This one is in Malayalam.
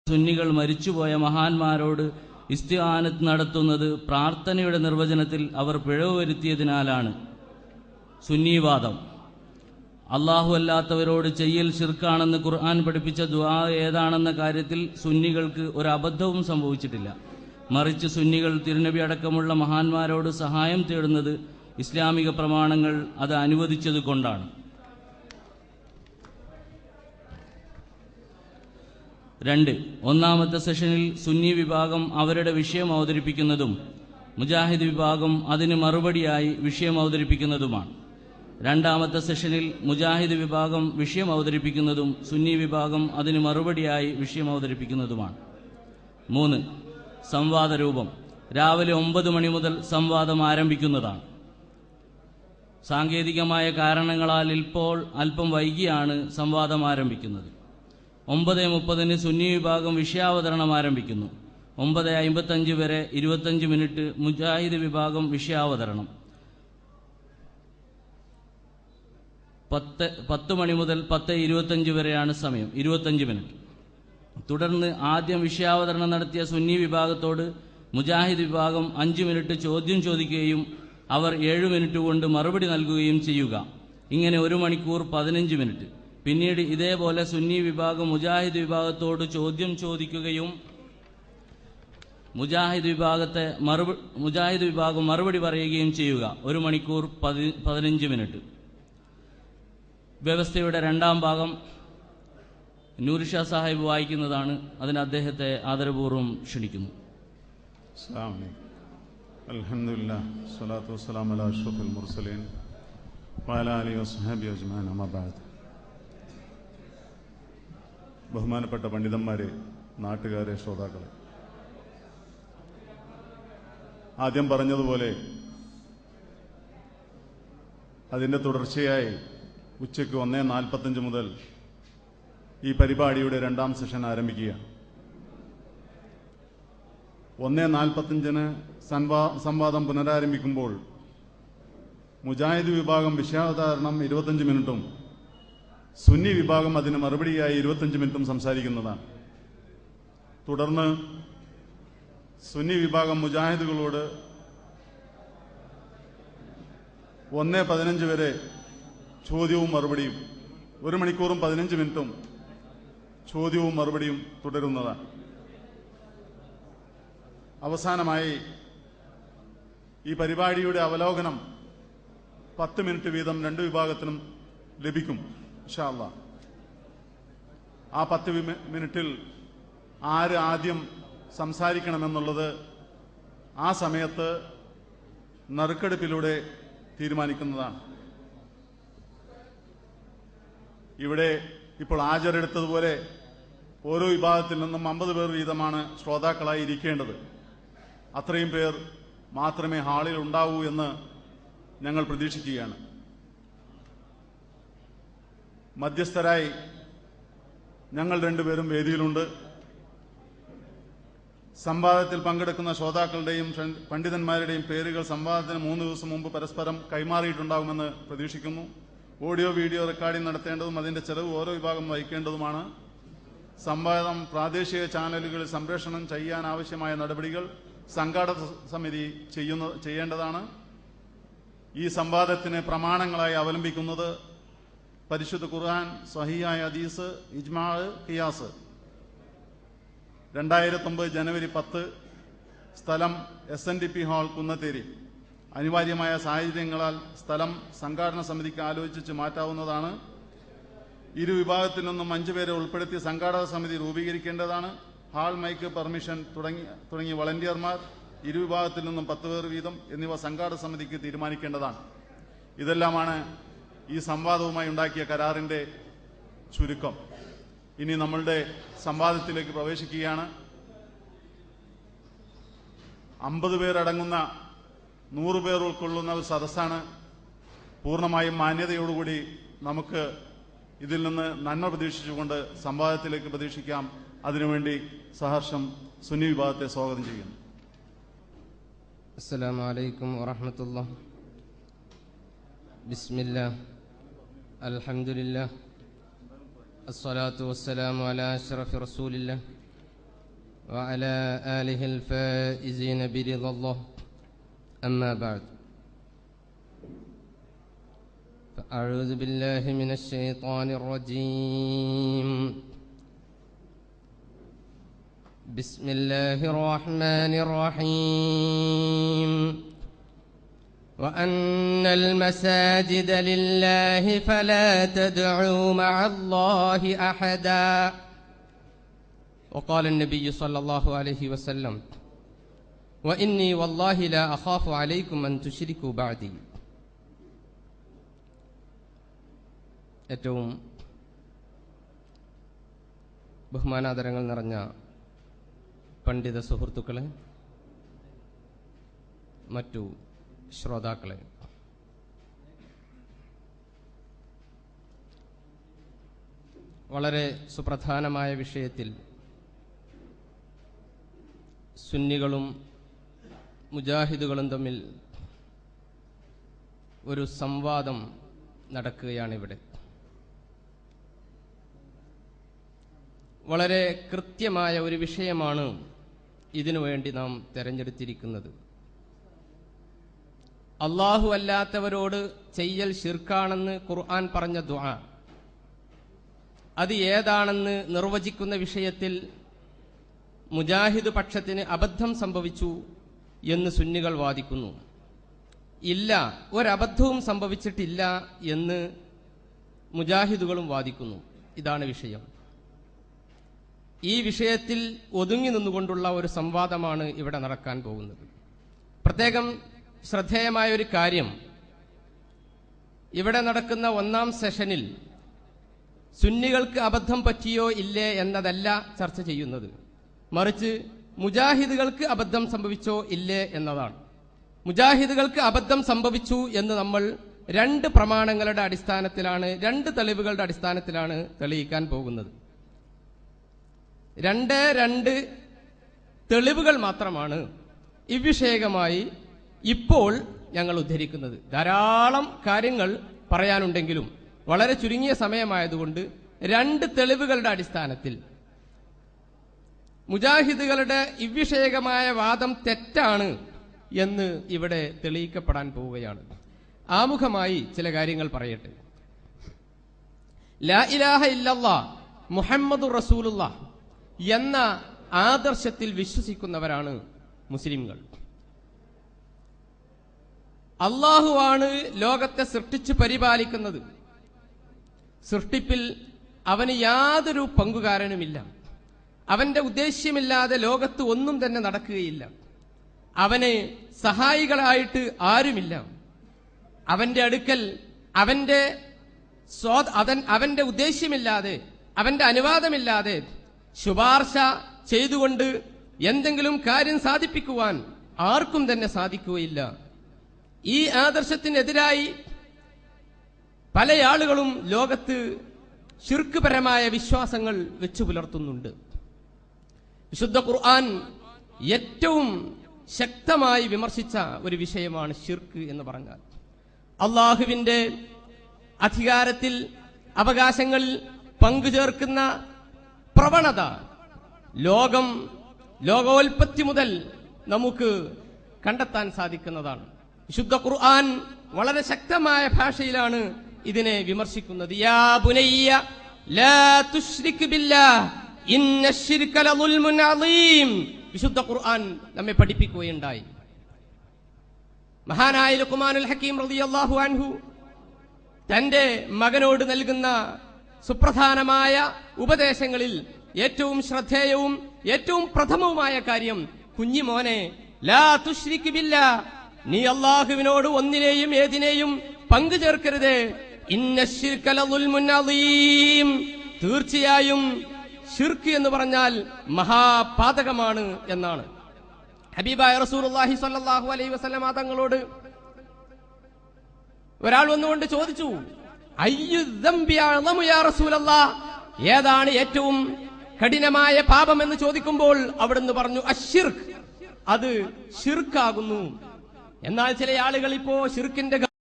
സുന്നികൾ മരിച്ചുപോയ മഹാന്മാരോട് ഇസ്തിആനത്ത് നടത്തുന്നത് പ്രാർത്ഥനയുടെ നിർവചനത്തിൽ അവർ പിഴവ് വരുത്തിയതിനാലാണ്. സുന്നിവാദം അല്ലാഹു അല്ലാത്തവരോട് ചെയ്യൽ ശിർക്കാണെന്ന് ഖുർആൻ പഠിപ്പിച്ച ദുആ ഏതാണെന്ന കാര്യത്തിൽ സുന്നികൾക്ക് ഒരു അബദ്ധവും സംഭവിച്ചിട്ടില്ല. മറിച്ച് സുന്നികൾ തിരുനബി അടക്കമുള്ള മഹാന്മാരോട് സഹായം തേടുന്നത് ഇസ്ലാമിക പ്രമാണങ്ങൾ അത് അനുവദിച്ചത് കൊണ്ടാണ്. 2. ഒന്നാമത്തെ സെഷനിൽ സുന്നി വിഭാഗം അവരുടെ വിഷയം അവതരിപ്പിക്കുന്നതും മുജാഹിദ് വിഭാഗം അതിന് മറുപടിയായി വിഷയം അവതരിപ്പിക്കുന്നതുമാണ്. രണ്ടാമത്തെ സെഷനിൽ മുജാഹിദ് വിഭാഗം വിഷയം അവതരിപ്പിക്കുന്നതും സുന്നി വിഭാഗം അതിന് മറുപടിയായി വിഷയം അവതരിപ്പിക്കുന്നതുമാണ്. 3. സംവാദ രൂപം രാവിലെ 9 മണി മുതൽ സംവാദം ആരംഭിക്കുന്നതാണ്. സാങ്കേതികമായ കാരണങ്ങളാൽ ഇപ്പോൾ അല്പം വൈകിയാണ് സംവാദം ആരംഭിക്കുന്നത്. 9:30 സുന്നി വിഭാഗം വിഷയാവതരണം ആരംഭിക്കുന്നു. 9:55 വരെ 25 മിനിറ്റ് മുജാഹിദ് വിഭാഗം വിഷയാവതരണം. 10 മണി മുതൽ 10:25 വരെയാണ് സമയം, 25 മിനിറ്റ്. തുടർന്ന് ആദ്യം വിഷയാവതരണം നടത്തിയ സുന്നി വിഭാഗത്തോട് മുജാഹിദ് വിഭാഗം 5 മിനിറ്റ് ചോദ്യം ചോദിക്കുകയും അവർ 7 മിനിറ്റ് കൊണ്ട് മറുപടി നൽകുകയും ചെയ്യുക. ഇങ്ങനെ 1 മണിക്കൂർ 15 മിനിറ്റ്. പിന്നീട് ഇതേപോലെ സുന്നി വിഭാഗം മുജാഹിദ് വിഭാഗത്തോട് ചോദ്യം ചോദിക്കുകയും മുജാഹിദ് വിഭാഗം മറുപടി പറയുകയും ചെയ്യുക. 1 മണിക്കൂർ 15 മിനിറ്റ്. വ്യവസ്ഥയുടെ രണ്ടാം ഭാഗം നൂർഷാ സാഹിബ് വായിക്കുന്നതാണ്. അതിന് അദ്ദേഹത്തെ ആദരപൂർവ്വം ക്ഷണിക്കുന്നു. അൽഹംദുലില്ലാഹ് സ്വലാത്തു വസ്സലാമു അലാ അഷ്റഫിൽ മുർസലീൻ വഅലാ ആലിഹി വസ്ഹബിഹി അജ്മഈൻ. അമ്മാ ബഅദ്. ബഹുമാനപ്പെട്ട പണ്ഡിതന്മാരെ, നാട്ടുകാരെ, ശ്രോതാക്കളെ, ആദ്യം പറഞ്ഞതുപോലെ അതിൻ്റെ തുടർച്ചയായി ഉച്ചയ്ക്ക് 1:45 മുതൽ ഈ പരിപാടിയുടെ രണ്ടാം സെഷൻ ആരംഭിക്കുകയാണ്. 1:45 സംവാദം പുനരാരംഭിക്കുമ്പോൾ മുജാഹിദ് വിഭാഗം വിഷയാവതരണം 25 മിനിറ്റും സുന്നി വിഭാഗം അതിന് മറുപടിയായി 25 മിനിറ്റും സംസാരിക്കുന്നതാണ്. തുടർന്ന് സുന്നി വിഭാഗം മുജാഹിദുകളോട് 1:15 വരെ ചോദ്യവും മറുപടിയും, 1 മണിക്കൂറും 15 മിനിറ്റും ചോദ്യവും മറുപടിയും തുടരുന്നതാണ്. അവസാനമായി ഈ പരിപാടിയുടെ അവലോകനം 10 മിനിറ്റ് വീതം 2 വിഭാഗത്തിനും ലഭിക്കും ഇൻഷാ അല്ലാഹ്. ആ 10 മിനിറ്റിൽ ആര് ആദ്യം സംസാരിക്കണമെന്നുള്ളത് ആ സമയത്ത് നറുക്കെടുപ്പിലൂടെ തീരുമാനിക്കുന്നതാണ്. ഇവിടെ ഇപ്പോൾ ഹാജരെടുത്തതുപോലെ ഓരോ വിഭാഗത്തിൽ നിന്നും 50 പേർ വീതമാണ് ശ്രോതാക്കളായി ഇരിക്കേണ്ടത്. അത്രയും പേർ മാത്രമേ ഹാളിൽ ഉണ്ടാവൂ എന്ന് ഞങ്ങൾ പ്രതീക്ഷിക്കുകയാണ്. മധ്യസ്ഥരായി ഞങ്ങൾ 2 പേരും വേദിയിലുണ്ട്. സംവാദത്തിൽ പങ്കെടുക്കുന്ന ശ്രോതാക്കളുടെയും പണ്ഡിതന്മാരുടെയും പേരുകൾ സംവാദത്തിന് 3 ദിവസം മുമ്പ് പരസ്പരം കൈമാറിയിട്ടുണ്ടാകുമെന്ന് പ്രതീക്ഷിക്കുന്നു. ഓഡിയോ വീഡിയോ റെക്കോർഡിംഗ് നടത്തേണ്ടതും അതിന്റെ ചെലവ് ഓരോ വിഭാഗം വഹിക്കേണ്ടതുമാണ്. സംവാദം പ്രാദേശിക ചാനലുകളിൽ സംപ്രേഷണം ചെയ്യാൻ ആവശ്യമായ നടപടികൾ സംഘാടക സമിതി ചെയ്യേണ്ടതാണ്. ഈ സംവാദത്തിന് പ്രമാണങ്ങളായി അവലംബിക്കുന്നത് പരിശുദ്ധ ഖുർആൻ, സ്വഹീഹായ ഹദീസ്, ഇജ്മാ, ഖിയാസ്. 2009 ജനുവരി 10, സ്ഥലം SNDP ഹാൾ, കുന്നത്തേരി. അനിവാര്യമായ സാഹചര്യങ്ങളാൽ സ്ഥലം സംഘാടന സമിതിക്ക് ആലോചിച്ച് മാറ്റാവുന്നതാണ്. ഇരു വിഭാഗത്തിൽ നിന്നും 5 പേരെ ഉൾപ്പെടുത്തി സംഘാടക സമിതി രൂപീകരിക്കേണ്ടതാണ്. ഹാൾ, മൈക്ക്, പെർമിഷൻ തുടങ്ങിയ വളണ്ടിയർമാർ ഇരു വിഭാഗത്തിൽ നിന്നും 10 പേർ വീതം എന്നിവ സംഘാടക സമിതിക്ക് തീരുമാനിക്കേണ്ടതാണ്. ഇതെല്ലാമാണ് ഈ സംവാദവുമായി ഉണ്ടാക്കിയ കരാറിന്റെ ചുരുക്കം. ഇനി നമ്മളുടെ സംവാദത്തിലേക്ക് പ്രവേശിക്കുകയാണ്. 50 പേരടങ്ങുന്ന 100 പേർ ഉൾക്കൊള്ളുന്ന ഒരു സദസ്സാണ്. പൂർണ്ണമായും മാന്യതയോടുകൂടി നമുക്ക് ഇതിൽ നിന്ന് നന്മ പ്രതീക്ഷിച്ചുകൊണ്ട് സംവാദത്തിലേക്ക് പ്രതീക്ഷിക്കാം. അതിനുവേണ്ടി സഹർഷം സുന്നി വിഭാഗത്തെ സ്വാഗതം ചെയ്യുന്നു. അസ്സലാമു അലൈക്കും വറഹ്മത്തുള്ളാഹി. ബിസ്മില്ലാഹ്, അൽഹംദുലില്ലാഹ്, അസ്സലാത്തു വസ്സലാമു അലാ അഷ്റഫി റസൂലില്ലാഹ് وعلى آله الفائزين برضا الله. أما بعد، فأعوذ بالله من الشيطان الرجيم. بسم الله الرحمن الرحيم. وأن المساجد لله فلا تدعوا مع الله أحدا. وقال النبي صلى الله عليه وسلم: وإني والله لا أخاف عليكم أن تشركوا بعدي. ഏറ്റവും ബഹുമാനാദരങ്ങൾ നിറഞ്ഞ പണ്ഡിത സുഹൃത്തുക്കളെ, മറ്റു ശ്രോതാക്കളെ, വളരെ സുപ്രധാനമായ വിഷയത്തിൽ സുന്നികളും മുജാഹിദുകളും തമ്മിൽ ഒരു സംവാദം നടക്കുകയാണിവിടെ. വളരെ കൃത്യമായ ഒരു വിഷയമാണ് ഇതിനു വേണ്ടി നാം തെരഞ്ഞെടുത്തിരിക്കുന്നത്. അല്ലാഹു അല്ലാത്തവരോട് ചെയ്യൽ ശിർക്കാണെന്ന് ഖുർആൻ പറഞ്ഞ ദുആ, അത് ഏതാണെന്ന് നിർവചിക്കുന്ന വിഷയത്തിൽ മുജാഹിദ് പക്ഷത്തിന് അബദ്ധം സംഭവിച്ചു എന്ന് സുന്നികൾ വാദിക്കുന്നു. ഇല്ല, ഒരബദ്ധവും സംഭവിച്ചിട്ടില്ല എന്ന് മുജാഹിദുകളും വാദിക്കുന്നു. ഇതാണ് വിഷയം. ഈ വിഷയത്തിൽ ഒതുങ്ങി നിന്നുകൊണ്ടുള്ള ഒരു സംവാദമാണ് ഇവിടെ നടക്കാൻ പോകുന്നത്. പ്രത്യേകം ശ്രദ്ധേയമായ ഒരു കാര്യം, ഇവിടെ നടക്കുന്ന ഒന്നാം സെഷനിൽ സുന്നികൾക്ക് അബദ്ധം പറ്റിയോ ഇല്ലേ എന്നതല്ല ചർച്ച ചെയ്യുന്നത്, മറിച്ച് മുജാഹിദുകൾക്ക് അബദ്ധം സംഭവിച്ചോ ഇല്ലേ എന്നതാണ്. മുജാഹിദുകൾക്ക് അബദ്ധം സംഭവിച്ചു എന്ന് നമ്മൾ രണ്ട് പ്രമാണങ്ങളുടെ അടിസ്ഥാനത്തിലാണ്, രണ്ട് തെളിവുകളുടെ അടിസ്ഥാനത്തിലാണ് തെളിയിക്കാൻ പോകുന്നത്. രണ്ട് തെളിവുകൾ മാത്രമാണ് ഇവിഷയകമായി ഇപ്പോൾ ഞങ്ങൾ ഉദ്ധരിക്കുന്നത്. ധാരാളം കാര്യങ്ങൾ പറയാനുണ്ടെങ്കിലും വളരെ ചുരുങ്ങിയ സമയമായതുകൊണ്ട് രണ്ട് തെളിവുകളുടെ അടിസ്ഥാനത്തിൽ മുജാഹിദുകളുടെ ഇവിഷയകമായ വാദം തെറ്റാണ് എന്ന് ഇവിടെ തെളിയിക്കപ്പെടാൻ പോവുകയാണ്. ആമുഖമായി ചില കാര്യങ്ങൾ പറയട്ടെ. ലാ ഇലാഹ ഇല്ലല്ലാഹ് മുഹമ്മദുർ റസൂലുള്ളാഹ് എന്ന ആദർശത്തിൽ വിശ്വസിക്കുന്നവരാണ് മുസ്ലിംകൾ. അല്ലാഹുവാണ് ലോകത്തെ സൃഷ്ടിച്ചു പരിപാലിക്കുന്നത്. സൃഷ്ടിപ്പിൽ അവന് യാതൊരു പങ്കുകാരനുമില്ല. അവന്റെ ഉദ്ദേശ്യമില്ലാതെ ലോകത്ത് ഒന്നും തന്നെ നടക്കുകയില്ല. അവന് സഹായികളായിട്ട് ആരുമില്ല. അവന്റെ അടുക്കൽ അവന്റെ ഉദ്ദേശ്യമില്ലാതെ, അവന്റെ അനുവാദമില്ലാതെ ശുപാർശ ചെയ്തുകൊണ്ട് എന്തെങ്കിലും കാര്യം സാധിപ്പിക്കുവാൻ ആർക്കും തന്നെ സാധിക്കുകയില്ല. ഈ ആദർശത്തിനെതിരായി പല ആളുകളും ലോകത്ത് ശിർക്ക്പരമായ വിശ്വാസങ്ങൾ വെച്ചു പുലർത്തുന്നുണ്ട്. വിശുദ്ധ ഖുർആൻ ഏറ്റവും ശക്തമായി വിമർശിച്ച ഒരു വിഷയമാണ് ശിർക്ക് എന്ന് പറഞ്ഞാൽ. അള്ളാഹുവിന്റെ അധികാരത്തിൽ, അവകാശങ്ങളിൽ പങ്കുചേർക്കുന്ന പ്രവണത ലോകോൽപ്പത്തി മുതൽ നമുക്ക് കണ്ടെത്താൻ സാധിക്കുന്നതാണ്. വിശുദ്ധ ഖുർആൻ വളരെ ശക്തമായ ഭാഷയിലാണ് ഇതിനെ വിമർശിക്കുന്നത്. യാ ബുനയ്യ ലാ തുശ്രിക് ബില്ലാഹ് ഇന്നശ്ശിർക ലദുൽമുൻ അളീം. വിശുദ്ധ ഖുർആൻ നമ്മെ പഠിപ്പിക്കുകയുണ്ടായി. മഹാനായ ലുഖ്മാനുൽ ഹക്കീം റളിയല്ലാഹു അൻഹു തന്റെ മകനോട് നൽകുന്ന സുപ്രധാനമായ ഉപദേശങ്ങളിൽ ഏറ്റവും ശ്രദ്ധേയവും ഏറ്റവും പ്രഥമവുമായ കാര്യം, കുഞ്ഞിമോനെ, ലാ തുശ്രിക് ബില്ലാഹ്, നീ അല്ലാഹുവിനോട് ഒന്നിനെയും ഏതിനെയും പങ്കു ചേർക്കരുത്. ഇന്നശ്ശിർക ലദുൽമുൻ അളീം, തീർച്ചയായും ശിർക്ക് എന്ന് പറഞ്ഞാൽ മഹാപാതകമാണ് എന്നാണ്. ഹബീബായ റസൂലുള്ളാഹി സ്വല്ലല്ലാഹു അലൈഹി വസല്ലം തങ്ങളോട് ഒരാൾ വന്നുകൊണ്ട് ചോദിച്ചു, അയ്യു ദംബി അഅ്ളമു യാ റസൂലല്ലാഹ്, ഏതാണ് ഏറ്റവും കഠിനമായ പാപം എന്ന് ചോദിക്കുമ്പോൾ അവിടുന്ന് പറഞ്ഞു, അശ്ശിർക്ക്, അത് ശിർക്കാകുന്നു. എന്നാൽ ചില ആളുകൾ ഇപ്പോ ശിർക്കിന്റെ